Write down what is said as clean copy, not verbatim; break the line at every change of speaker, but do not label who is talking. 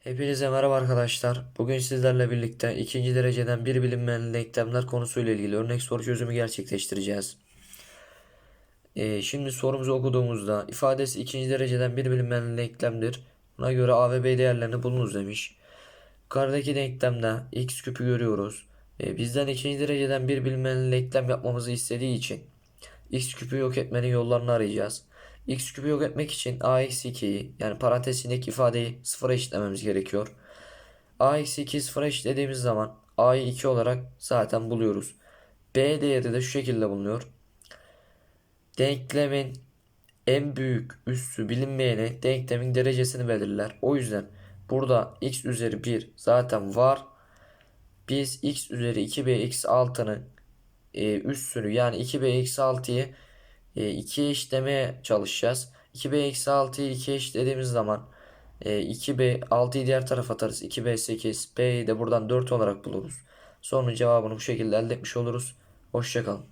Hepinize merhaba arkadaşlar. Bugün sizlerle birlikte ikinci dereceden bir bilinmeyen denklemler konusuyla ilgili örnek soru çözümü gerçekleştireceğiz. Şimdi sorumuzu okuduğumuzda ifadesi ikinci dereceden bir bilinmeyen denklemdir. Buna göre a ve b değerlerini bulunuz demiş. Yukarıdaki denklemde x küpü görüyoruz. Bizden ikinci dereceden bir bilinmeyen denklem yapmamızı istediği için x küpü yok etmenin yollarını arayacağız. X küpü yok etmek için a-2'yi yani parantezindeki ifadeyi sıfıra eşitlememiz gerekiyor. A-2 sıfıra eşitlediğimiz zaman A'yı 2 olarak zaten buluyoruz. B değeri de şu şekilde bulunuyor. Denklemin en büyük üssü bilinmeyeni denklemin derecesini belirler. O yüzden burada x üzeri 1 zaten var. Biz x üzeri 2b eksi 6'nın üssünü yani 2b eksi 6'yı 2'ye eşitlemeye çalışacağız. 2b eksi 6'yı 2'ye eşitlediğimiz zaman 2b 6'yı diğer tarafa atarız. 2b 8, b'yi de buradan 4 olarak buluruz. Sorunun cevabını bu şekilde elde etmiş oluruz. Hoşça kalın.